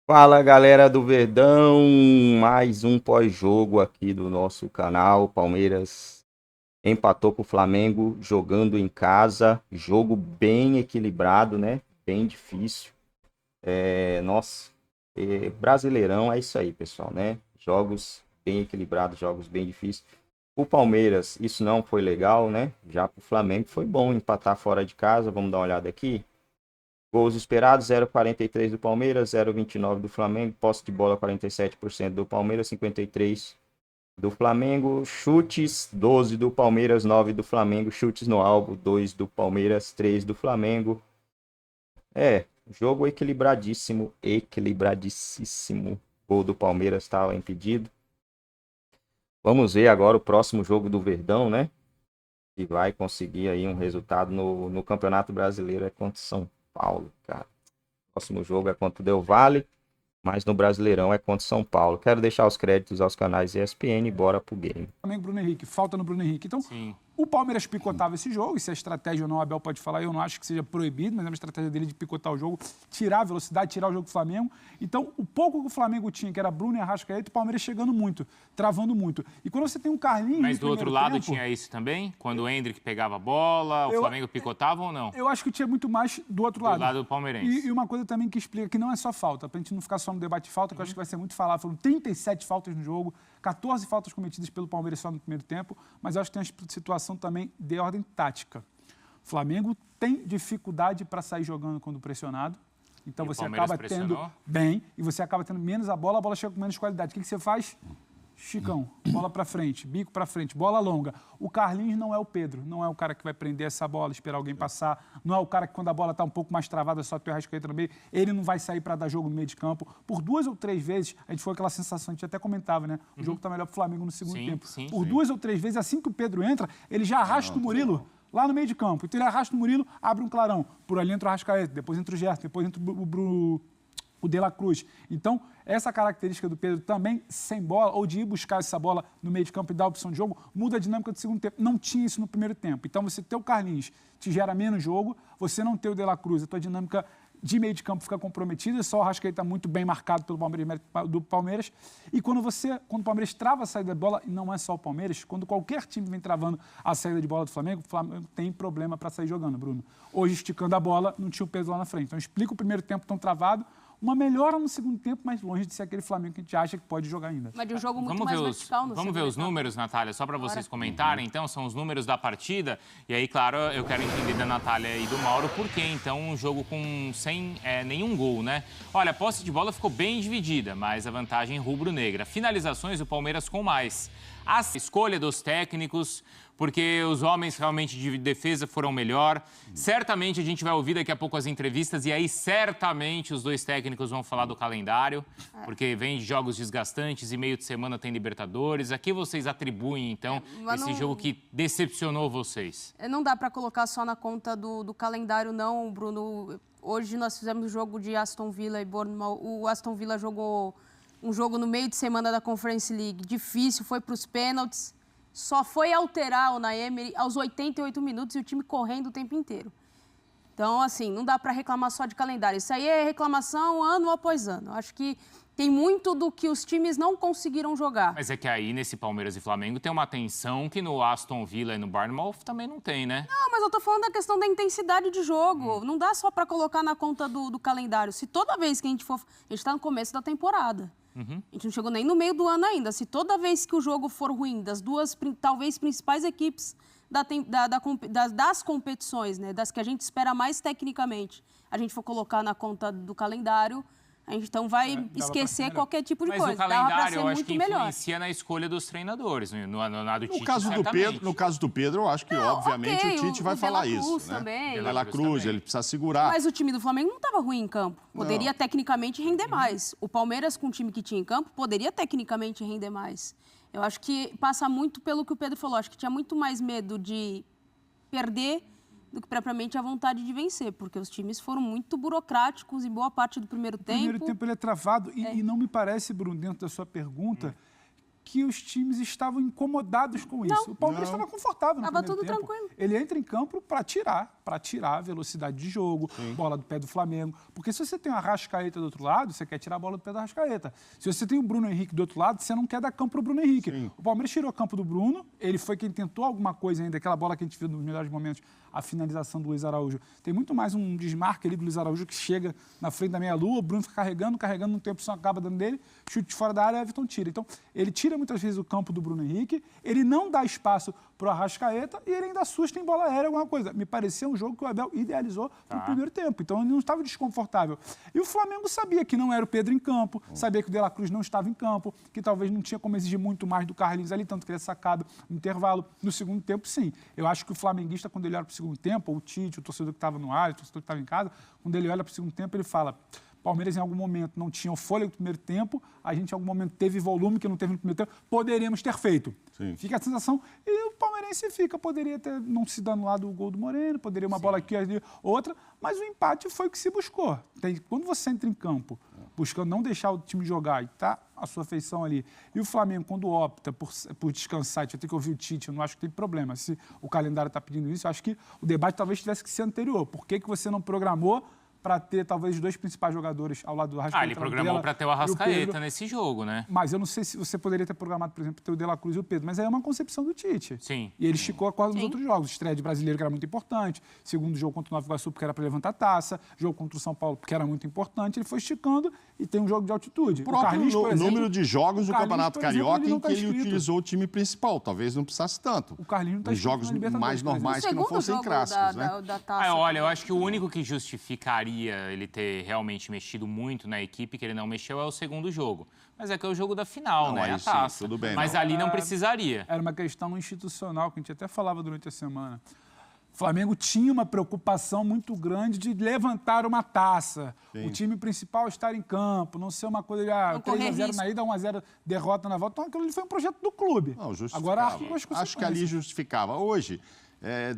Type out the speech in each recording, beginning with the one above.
Fala galera do Verdão, mais um pós-jogo aqui do nosso canal. Palmeiras empatou com o Flamengo jogando em casa, jogo bem equilibrado, né? Bem difícil. Nossa, Brasileirão é isso aí, pessoal, né? Jogos bem equilibrados, jogos bem difíceis. O Palmeiras, isso não foi legal, né? Já para o Flamengo foi bom empatar fora de casa. Vamos dar uma olhada aqui. Gols esperados, 0,43 do Palmeiras, 0,29 do Flamengo. Posse de bola, 47% do Palmeiras, 53% do Flamengo. Chutes, 12 do Palmeiras, 9 do Flamengo. Chutes no alvo, 2 do Palmeiras, 3 do Flamengo. Jogo equilibradíssimo, equilibradíssimo. Gol do Palmeiras estava impedido. Vamos ver agora o próximo jogo do Verdão, né? Que vai conseguir aí um resultado no Campeonato Brasileiro, é contra o São Paulo, cara. Próximo jogo é contra o Del Valle, mas no Brasileirão é contra o São Paulo. Quero deixar os créditos aos canais ESPN e bora pro game. Flamengo, Bruno Henrique, falta no Bruno Henrique. Então, Sim. o Palmeiras picotava esse jogo, e se é estratégia ou não, o Abel pode falar, eu não acho que seja proibido, mas é uma estratégia dele de picotar o jogo, tirar a velocidade, tirar o jogo do Flamengo. Então, o pouco que o Flamengo tinha, que era Bruno e Arrascaeta, o Palmeiras chegando muito, travando muito. E quando você tem um Carlinhos... Mas do outro lado tempo, tinha isso também? Quando o Endrick pegava a bola, o Flamengo picotava ou não? Eu acho que tinha muito mais do outro lado. Do lado do palmeirense. E uma coisa também que explica que não é só falta, pra gente não ficar só no debate de falta, que eu acho que vai ser muito falado. Foram 37 faltas no jogo, 14 faltas cometidas pelo Palmeiras só no primeiro tempo, mas eu acho que tem uma situação também de ordem tática. O Flamengo tem dificuldade para sair jogando quando pressionado, então E o você Palmeiras acaba pressionou? tendo bem e você acaba tendo menos a bola chega com menos qualidade. O que você faz? Chicão, bola para frente, bico para frente, bola longa. O Carlinhos não é o Pedro, não é o cara que vai prender essa bola, esperar alguém passar, não é o cara que quando a bola está um pouco mais travada, só tem o Arrascaeta no meio, ele não vai sair para dar jogo no meio de campo. Por 2 ou 3 vezes, a gente foi aquela sensação, a gente até comentava, né? O jogo está melhor para o Flamengo no segundo tempo. Por 2 ou 3 vezes, assim que o Pedro entra, ele já arrasta o Murilo lá no meio de campo. Então ele arrasta o Murilo, abre um clarão. Por ali entra o Arrascaeta, depois entra o Gerson, depois entra o De La Cruz. Então, essa característica do Pedro também, sem bola, ou de ir buscar essa bola no meio de campo e dar opção de jogo, muda a dinâmica do segundo tempo. Não tinha isso no primeiro tempo. Então, você ter o Carlinhos te gera menos jogo, você não ter o De La Cruz, a tua dinâmica de meio de campo fica comprometida, só o Arrascaeta muito bem marcado pelo Palmeiras. E quando o Palmeiras trava a saída de bola, e não é só o Palmeiras, quando qualquer time vem travando a saída de bola do Flamengo, o Flamengo tem problema para sair jogando, Bruno. Hoje, esticando a bola, não tinha o Pedro lá na frente. Então, explica o primeiro tempo tão travado, uma melhora no segundo tempo, mas longe de ser aquele Flamengo que a gente acha que pode jogar ainda. Mas de um jogo muito mais vertical no Vamos ver os números, Natália, só para vocês comentarem. Então, são os números da partida. E aí, claro, eu quero entender da Natália e do Mauro por que, então, um jogo sem nenhum gol, né? Olha, a posse de bola ficou bem dividida, mas a vantagem rubro-negra. Finalizações, o Palmeiras com mais. A escolha dos técnicos, porque os homens realmente de defesa foram melhor. Certamente a gente vai ouvir daqui a pouco as entrevistas e aí certamente os dois técnicos vão falar do calendário, porque vem de jogos desgastantes e meio de semana tem Libertadores. A que vocês atribuem, então, esse jogo que decepcionou vocês? Não dá para colocar só na conta do calendário, não, Bruno. Hoje nós fizemos o jogo de Aston Villa e Bournemouth. O Aston Villa jogou um jogo no meio de semana da Conference League, difícil, foi para os pênaltis. Só foi alterar o Unai Emery aos 88 minutos e o time correndo o tempo inteiro. Então, assim, não dá para reclamar só de calendário. Isso aí é reclamação ano após ano. Acho que tem muito do que os times não conseguiram jogar. Mas é que aí, nesse Palmeiras e Flamengo, tem uma tensão que no Aston Villa e no Bournemouth também não tem, né? Não, mas eu tô falando da questão da intensidade de jogo. Não dá só para colocar na conta do calendário. Se toda vez que a gente for... A gente tá no começo da temporada. A gente não chegou nem no meio do ano ainda. Se toda vez que o jogo for ruim, das duas, talvez, principais equipes das competições, né, das que a gente espera mais tecnicamente, a gente for colocar na conta do calendário, a gente então vai esquecer qualquer tipo de coisa. Mas o calendário, eu acho que influencia na escolha dos treinadores, no do Tite, no caso do Pedro, eu acho que, obviamente, o Tite vai falar isso. Também. De La Cruz, ele precisa segurar. Mas o time do Flamengo não estava ruim em campo. Poderia, tecnicamente, render mais. O Palmeiras, com o time que tinha em campo, poderia, tecnicamente, render mais. Eu acho que passa muito pelo que o Pedro falou. Acho que tinha muito mais medo de perder do que propriamente a vontade de vencer, porque os times foram muito burocráticos em boa parte do primeiro tempo. O primeiro tempo ele é travado e não me parece, Bruno, dentro da sua pergunta, que os times estavam incomodados com isso. O Palmeiras estava confortável no primeiro tempo. Estava tudo tranquilo. Ele entra em campo para tirar. para tirar a velocidade de jogo, bola do pé do Flamengo. Porque se você tem o Arrascaeta do outro lado, você quer tirar a bola do pé do Arrascaeta. Se você tem o Bruno Henrique do outro lado, você não quer dar campo para o Bruno Henrique. O Palmeiras tirou o campo do Bruno, ele foi quem tentou alguma coisa ainda, aquela bola que a gente viu nos melhores momentos, a finalização do Luiz Araújo. Tem muito mais um desmarque ali do Luiz Araújo que chega na frente da meia-lua, o Bruno fica carregando, no tempo só acaba dando dele, chute de fora da área, Everton tira. Então, ele tira muitas vezes o campo do Bruno Henrique, ele não dá espaço para o Arrascaeta e ele ainda assusta em bola aérea alguma coisa. Me pareceu um jogo que o Abel idealizou no primeiro tempo, então ele não estava desconfortável. E o Flamengo sabia que não era o Pedro em campo, sabia que o De La Cruz não estava em campo, que talvez não tinha como exigir muito mais do Carlinhos ali, tanto que ele é sacado no intervalo. No segundo tempo, sim. Eu acho que o flamenguista, quando ele olha para o segundo tempo, ou o Tite, o torcedor que estava no ar, o torcedor que estava em casa, quando ele olha para o segundo tempo, ele fala: Palmeiras em algum momento não tinha o fôlego do primeiro tempo, a gente em algum momento teve volume que não teve no primeiro tempo, poderíamos ter feito. Sim. Fica a sensação, e o palmeirense poderia ter não se dando lá do gol do Moreno, poderia uma bola aqui, ali, outra, mas o empate foi o que se buscou. Quando você entra em campo, buscando não deixar o time jogar e tá a sua feição ali, e o Flamengo, quando opta por descansar, a gente vai ter que ouvir o Tite, eu não acho que tem problema. Se o calendário está pedindo isso, eu acho que o debate talvez tivesse que ser anterior. Por que você não programou para ter talvez os dois principais jogadores ao lado do Arrascaeta? Ele programou para ter o Arrascaeta nesse jogo, né? Mas eu não sei se você poderia ter programado, por exemplo, ter o De La Cruz e o Pedro, mas aí é uma concepção do Tite. Sim. E ele esticou a corda nos outros jogos. Estreia de Brasileiro, que era muito importante. Segundo jogo contra o Nova Iguaçu, porque era para levantar a taça. Jogo contra o São Paulo, porque era muito importante. Ele foi esticando e tem um jogo de altitude. O próprio número de jogos do Campeonato Carioca em que ele inscrito. Utilizou o time principal. Talvez não precisasse tanto. O Carlinhos não está inscrito jogos mais normais que não fossem clássicos, né? Olha, eu acho que o único que justificaria ele ter realmente mexido muito na equipe, que ele não mexeu, é o segundo jogo. Mas é que é o jogo da final, né? A taça. Sim, tudo bem, mas ali não precisaria. Era uma questão institucional, que a gente até falava durante a semana. O Flamengo tinha uma preocupação muito grande de levantar uma taça. Sim. O time principal estar em campo, não ser uma coisa de 3-0 na ida, 1-0 derrota na volta. Então, aquilo ali foi um projeto do clube. Não, agora, acho que ali justificava. Hoje,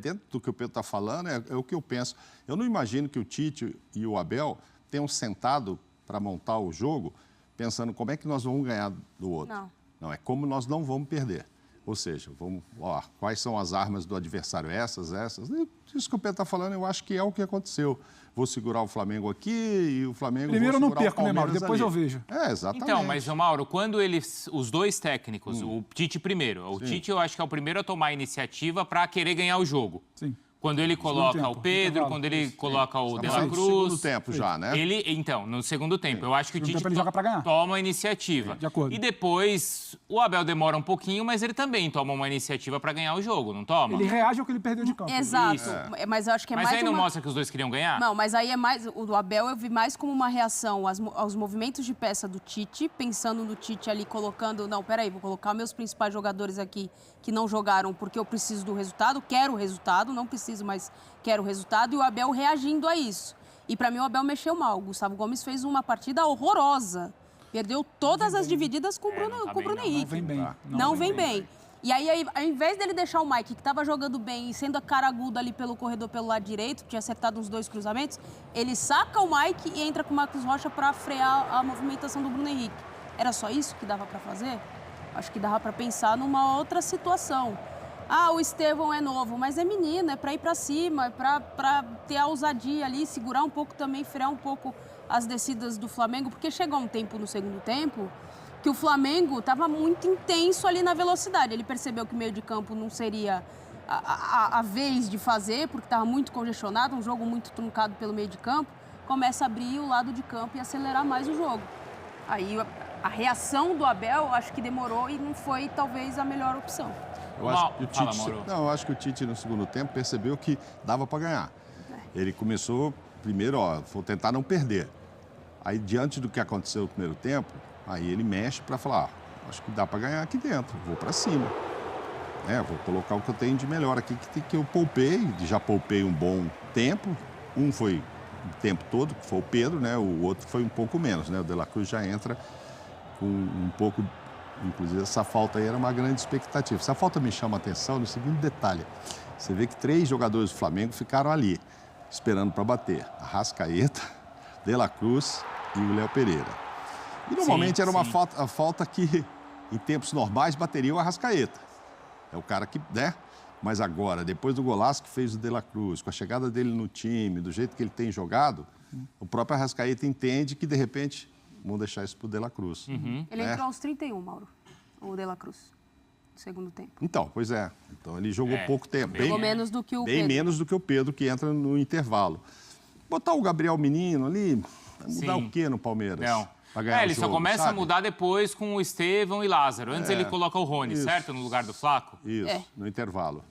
dentro do que o Pedro está falando, é o que eu penso. Eu não imagino que o Tite e o Abel tenham sentado para montar o jogo pensando como é que nós vamos ganhar do outro. Não, é como nós não vamos perder. Ou seja, quais são as armas do adversário? Essas. Isso que o Pedro está falando, eu acho que é o que aconteceu. Vou segurar o Flamengo aqui e o Flamengo... Primeiro eu não perco, né, Mauro? Depois eu vejo. Exatamente. Então, mas, Mauro, quando os dois técnicos, o Tite primeiro, o Tite eu acho que é o primeiro a tomar a iniciativa para querer ganhar o jogo. Sim. Quando ele coloca o Pedro, quando ele coloca o De La Cruz... No segundo tempo já, né? Então, no segundo tempo. Eu acho que o Tite toma a iniciativa. De acordo. E depois, o Abel demora um pouquinho, mas ele também toma uma iniciativa para ganhar o jogo, não toma? Ele reage ao que ele perdeu de campo. Exato. Mas eu acho que é mais aí não mostra que os dois queriam ganhar? Não, mas aí é mais... O do Abel eu vi mais como uma reação aos movimentos de peça do Tite, pensando no Tite ali colocando... Não, peraí, vou colocar meus principais jogadores aqui que não jogaram porque eu preciso do resultado, quero o resultado, não preciso, mas quero o resultado, e o Abel reagindo a isso. E para mim o Abel mexeu mal. O Gustavo Gomes fez uma partida horrorosa. Perdeu todas as divididas com o Bruno Henrique. Não vem bem. Não vem bem. E aí, ao invés dele deixar o Mike, que estava jogando bem e sendo a cara aguda ali pelo corredor pelo lado direito, tinha acertado uns 2 cruzamentos, ele saca o Mike e entra com o Marcos Rocha para frear a movimentação do Bruno Henrique. Era só isso que dava para fazer? Acho que dava para pensar numa outra situação. O Estevão é novo, mas é menino, é para ir para cima, é para ter a ousadia ali, segurar um pouco também, frear um pouco as descidas do Flamengo, porque chegou um tempo no segundo tempo que o Flamengo estava muito intenso ali na velocidade. Ele percebeu que o meio de campo não seria a vez de fazer, porque estava muito congestionado, um jogo muito truncado pelo meio de campo, começa a abrir o lado de campo e acelerar mais o jogo. Aí a reação do Abel, acho que demorou e não foi talvez a melhor opção. Eu acho que o Tite no segundo tempo percebeu que dava para ganhar. Ele começou primeiro, vou tentar não perder. Aí, diante do que aconteceu no primeiro tempo, aí ele mexe para falar, acho que dá para ganhar aqui dentro, vou para cima. Vou colocar o que eu tenho de melhor aqui, que eu poupei, já poupei um bom tempo. Um foi o tempo todo, que foi o Pedro, né? O outro foi um pouco menos, né? O De La Cruz já entra com um pouco... Inclusive, essa falta aí era uma grande expectativa. Essa falta me chama a atenção no seguinte detalhe. Você vê que 3 jogadores do Flamengo ficaram ali, esperando para bater. Arrascaeta, De La Cruz e o Léo Pereira. E normalmente era uma falta que, em tempos normais, bateria o Arrascaeta. É o cara que, né? Mas agora, depois do golaço que fez o De La Cruz, com a chegada dele no time, do jeito que ele tem jogado, o próprio Arrascaeta entende que, de repente, vão deixar isso para o De La Cruz. Ele entrou aos 31, Mauro, o De La Cruz, no segundo tempo. Então, pois é. Então, ele jogou pouco tempo. Jogou menos do que o Bem Pedro. menos do que o Pedro, que entra no intervalo. Botar o Gabriel Menino ali, vai mudar o quê no Palmeiras? Não. Pra ganhar Ele o jogo, só começa sabe? a mudar depois com o Estevão e Lázaro. Antes ele coloca o Rony, certo? No lugar do Flaco? Isso, no intervalo.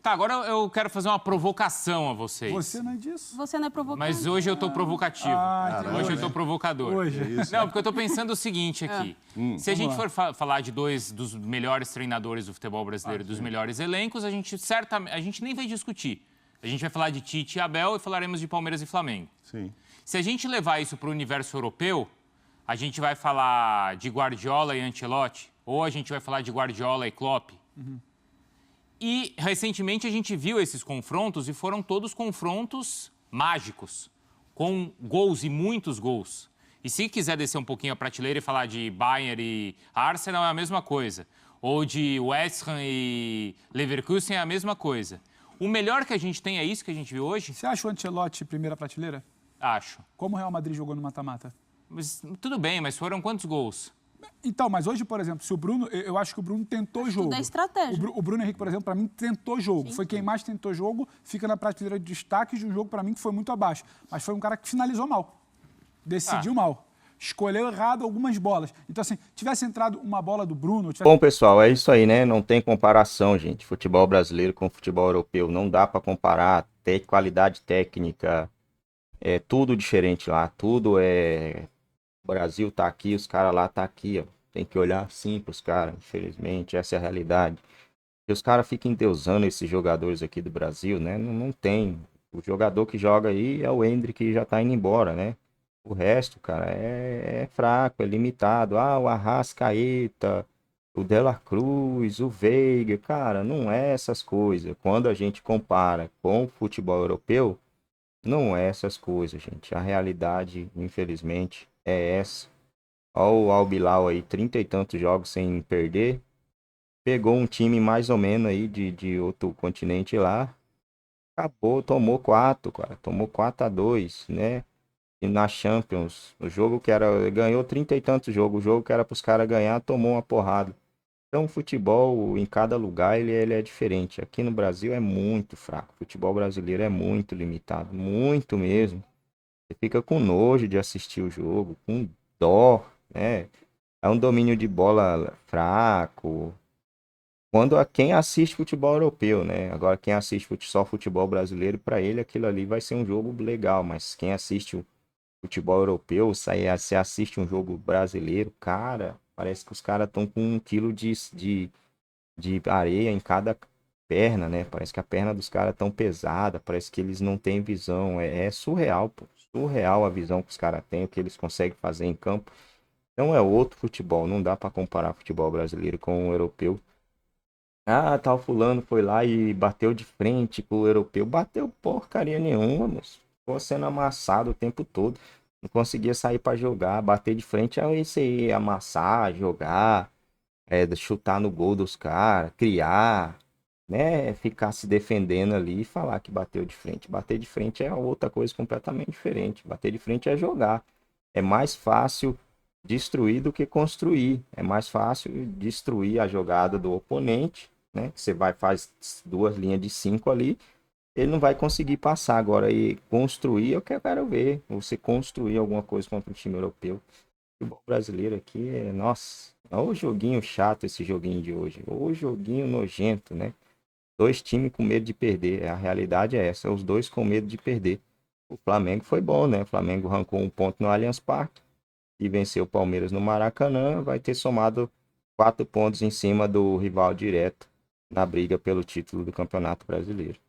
Tá, agora eu quero fazer uma provocação a vocês. Você não é disso? Você não é provocante. Mas hoje eu tô provocativo. Hoje eu tô provocador. Hoje. Não, porque eu tô pensando o seguinte aqui. Se a gente for falar de dois dos melhores treinadores do futebol brasileiro, dos melhores elencos, a gente nem vai discutir. A gente vai falar de Tite e Abel e falaremos de Palmeiras e Flamengo. Sim. Se a gente levar isso para o universo europeu, a gente vai falar de Guardiola e Ancelotti, ou a gente vai falar de Guardiola e Klopp. E, recentemente, a gente viu esses confrontos e foram todos confrontos mágicos, com gols e muitos gols. E se quiser descer um pouquinho a prateleira e falar de Bayern e Arsenal, é a mesma coisa. Ou de West Ham e Leverkusen, é a mesma coisa. O melhor que a gente tem é isso que a gente viu hoje? Você acha o Ancelotti primeira prateleira? Acho. Como o Real Madrid jogou no mata-mata? Mas, tudo bem, mas foram quantos gols? Então, mas hoje, por exemplo, se o Bruno... Eu acho que o Bruno tentou jogo. Tudo é estratégia. O Bruno Henrique, por exemplo, para mim, tentou jogo. Foi quem mais tentou jogo, fica na prateleira de destaques de um jogo, para mim, que foi muito abaixo. Mas foi um cara que finalizou mal. Decidiu mal. Escolheu errado algumas bolas. Então, assim, tivesse entrado uma bola do Bruno... Bom, pessoal, é isso aí, né? Não tem comparação, gente. Futebol brasileiro com futebol europeu. Não dá para comparar. Tem qualidade técnica. É tudo diferente lá. Tudo é... O Brasil tá aqui, os caras lá tá aqui, ó. Tem que olhar assim pros caras, infelizmente. Essa é a realidade. E os caras ficam endeusando esses jogadores aqui do Brasil, né? Não tem. O jogador que joga aí é o Endrick, que já tá indo embora, né? O resto, cara, é fraco, é limitado. Ah, o Arrascaeta, o De La Cruz, o Veiga, cara, não é essas coisas. Quando a gente compara com o futebol europeu, não é essas coisas, gente. A realidade, infelizmente, é essa. Olha o Al-Bilal aí, 30 e tantos jogos sem perder. Pegou um time mais ou menos aí de outro continente lá. Acabou, tomou 4, cara. Tomou 4-2, né? E na Champions, o jogo que era... Ganhou 30 e tantos jogos. O jogo que era pros caras ganhar, tomou uma porrada. Então, o futebol, em cada lugar, ele é diferente. Aqui no Brasil é muito fraco. O futebol brasileiro é muito limitado. Muito mesmo. Você fica com nojo de assistir o jogo, com dó, né? É um domínio de bola fraco. Quem assiste futebol europeu, né? Agora, quem assiste só futebol brasileiro, para ele aquilo ali vai ser um jogo legal. Mas quem assiste o futebol europeu, você assiste um jogo brasileiro, cara, parece que os caras estão com 1 quilo de areia em cada perna, né? Parece que a perna dos caras tão pesada, parece que eles não têm visão. É surreal, pô. Surreal a visão que os caras têm, o que eles conseguem fazer em campo. Então é outro futebol, não dá para comparar futebol brasileiro com o europeu. Ah, tal fulano foi lá e bateu de frente com o europeu. Bateu porcaria nenhuma, mas ficou sendo amassado o tempo todo. Não conseguia sair para jogar. Bater de frente é isso aí, amassar, jogar, chutar no gol dos caras, criar, né? Ficar se defendendo ali e falar que bateu de frente. Bater de frente é outra coisa completamente diferente. Bater de frente é jogar. É mais fácil destruir do que construir. É mais fácil destruir a jogada do oponente, né? Que você faz 2 linhas de 5 ali, ele não vai conseguir passar. Agora, e construir é o que eu quero ver. Você construir alguma coisa contra o time europeu. O futebol brasileiro aqui nossa, é o joguinho chato esse joguinho de hoje. O joguinho nojento, né? 2 times com medo de perder. A realidade é essa, os 2 com medo de perder. O Flamengo foi bom, né? O Flamengo arrancou 1 ponto no Allianz Parque e venceu o Palmeiras no Maracanã. Vai ter somado 4 pontos em cima do rival direto na briga pelo título do Campeonato Brasileiro.